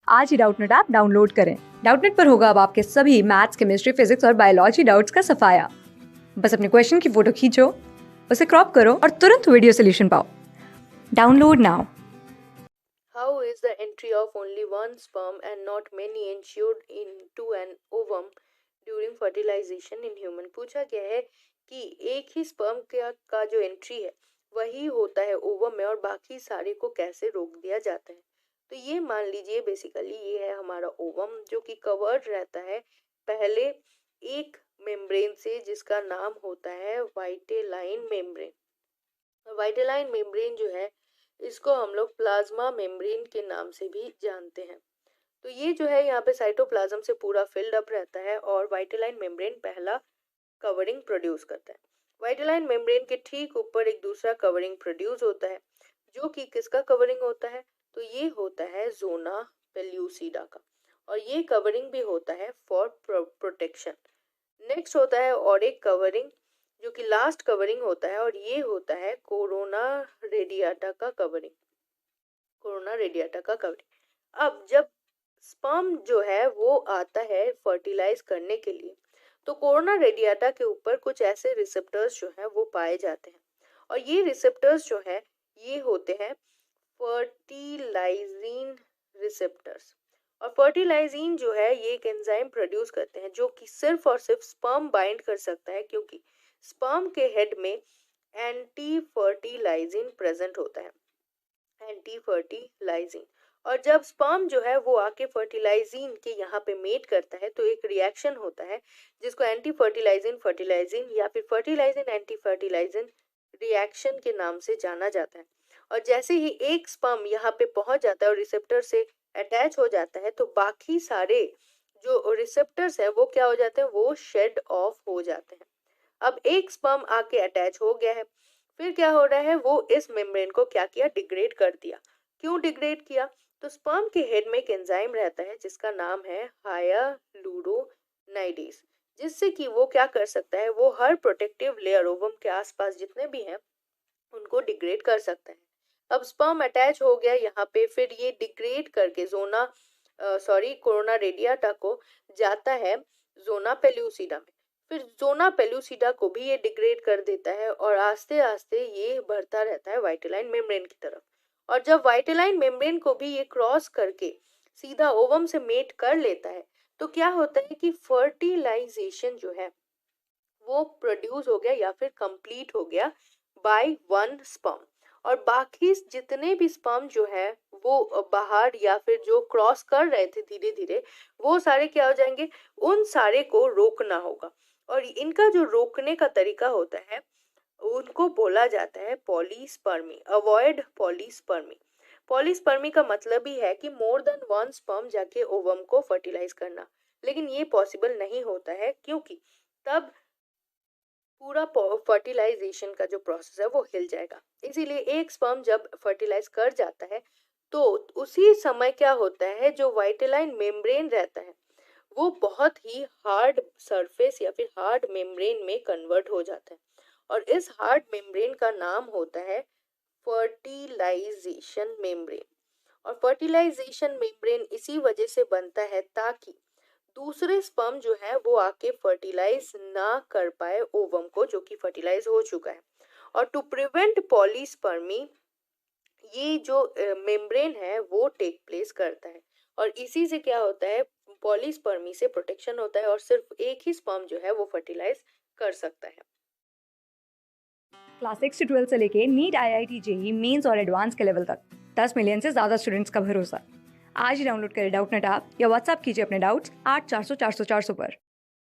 आज ही Doubtnut app download करें। Doubtnut पर होगा अब आपके सभी मैथ्स, केमिस्ट्री, फिजिक्स और बायोलॉजी डाउट्स का सफाया। बस अपने क्वेश्चन की फोटो खींचो, उसे क्रॉप करो और तुरंत वीडियो सोल्यूशन पाओ। Download now. How is the entry of only one sperm and not many ensured into an ovum during fertilization in human? पूछा गया है कि एक ही स्पर्म का जो एंट्री है वही होता है ओवम में और बाकी सारे को कैसे रोक दिया जाता है। तो ये मान लीजिए बेसिकली ये है हमारा ओवम जो कि कवर्ड रहता है पहले एक मेम्ब्रेन से जिसका नाम होता है वाइटेलाइन मेम्ब्रेन। वाइटेलाइन मेम्ब्रेन जो है इसको हम लोग प्लाज्मा मेम्ब्रेन के नाम से भी जानते हैं। तो ये जो है यहाँ पे साइटोप्लाज्म से पूरा फिल्ड अप रहता है और वाइटेलाइन मेम्ब्रेन पहला कवरिंग प्रोड्यूस करता है। वाइटेलाइन मेम्ब्रेन के ठीक ऊपर एक दूसरा कवरिंग प्रोड्यूस होता है जो कि किसका कवरिंग होता है, तो ये होता है जोना पेल्यूसिडा का, और ये कवरिंग भी होता है फॉर प्रोटेक्शन। नेक्स्ट होता है और एक कवरिंग जो कि लास्ट कवरिंग होता है और ये होता है कोरोना रेडियाटा का कवरिंग। कोरोना रेडियाटा का कवरिंग। अब जब स्पर्म जो है वो आता है फर्टिलाइज करने के लिए तो कोरोना रेडियाटा के ऊपर कुछ ऐसे रिसेप्टर्स जो हैं वो पाए जाते हैं और ये रिसेप्टर्स जो है ये होते हैं फर्टिलाइजिन रिसेप्टर्स। और फर्टिलाइजिन जो है ये एक एंजाइम प्रोड्यूस करते हैं जो कि सिर्फ और सिर्फ स्पर्म बाइंड कर सकता है क्योंकि स्पर्म के हेड में एंटी फर्टिलाइजिन प्रेजेंट होता है, एंटी फर्टिलाइजिन। और जब स्पर्म जो है वो आके फर्टिलाइजिन के यहाँ पे मेट करता है तो एक रिएक्शन होता है जिसको एंटी फर्टिलाइजिन फर्टिलाइजिन या फिर फर्टिलाइजिन एंटी फर्टिलाइजिन रिएक्शन के नाम से जाना जाता है। और जैसे ही एक स्पर्म यहाँ पे पहुंच जाता है और रिसेप्टर से अटैच हो जाता है तो बाकी सारे जो रिसेप्टर्स है वो क्या हो जाते हैं, वो शेड ऑफ हो जाते हैं। अब एक स्पर्म आके अटैच हो गया है, फिर क्या हो रहा है, वो इस मेम्ब्रेन को क्या किया, डिग्रेड कर दिया। क्यों डिग्रेड किया, तो स्पर्म के हेड में एक एंजाइम रहता है जिसका नाम है हायालूरोनाइडेज, जिससे कि वो क्या कर सकता है, वो हर प्रोटेक्टिव लेयर ओवम के आसपास जितने भी हैं उनको डिग्रेड कर सकता है। अब स्पर्म अटैच हो गया यहाँ पे, फिर ये डिग्रेड करके कोरोना रेडियाटा को जाता है जोना पेल्यूसिडा में। फिर जोना पेल्यूसिडा को भी ये डिग्रेड कर देता है और आस्ते आस्ते ये बढ़ता रहता है वाइटेलाइन मेम्ब्रेन की तरफ। और जब वाइटेलाइन मेम्ब्रेन को भी ये क्रॉस करके सीधा ओवम से मेट कर लेता है तो क्या होता है कि फर्टिलाइजेशन जो है वो प्रोड्यूस हो गया या फिर कंप्लीट हो गया बाय वन स्पर्म। और बाकी जितने भी स्पर्म जो है वो बाहर या फिर जो क्रॉस कर रहे थे धीरे धीरे वो सारे क्या हो जाएंगे, उन सारे को रोकना होगा। और इनका जो रोकने का तरीका होता है उनको बोला जाता है पॉलीस्पर्मी, अवॉइड पॉलीस्पर्मी। पॉलीस्पर्मी का मतलब ही है कि मोर देन वन स्पर्म जाके ओवम को फर्टिलाइज करना, लेकिन ये पॉसिबल नहीं होता है क्योंकि तब पूरा फर्टिलाइजेशन का जो प्रोसेस है वो हिल जाएगा। इसीलिए एक स्पर्म जब फर्टिलाइज कर जाता है तो उसी समय क्या होता है, जो वाइटेलाइन मेम्ब्रेन रहता है वो बहुत ही हार्ड सरफेस या फिर हार्ड मेम्ब्रेन में कन्वर्ट हो जाता है और इस हार्ड मेम्ब्रेन का नाम होता है फर्टिलाइजेशन मेम्ब्रेन। और फर्टिलाइजेशन मेम्ब्रेन इसी वजह से बनता है ताकि दूसरे स्पर्म जो है वो आके फर्टिलाइज ना कर पाए ओवम को जो कि फर्टिलाइज हो चुका है। और टू प्रिवेंट पॉलीस्पर्मी ये जो मेम्ब्रेन है वो टेक प्लेस करता है और इसी से क्या होता है, पॉलीस्पर्मी से प्रोटेक्शन होता है और सिर्फ एक ही स्पर्म जो है वो फर्टिलाइज कर सकता है। क्लास 6 से 12 से लेके नीट, IIT, JEE मेंस और एडवांस के लेवल तक 10 मिलियन से ज्यादा स्टूडेंट्स का भरोसा। आज ही डाउनलोड करें डाउटनेट ऐप या व्हाट्सएप कीजिए अपने डाउट्स 8400 400 400 पर।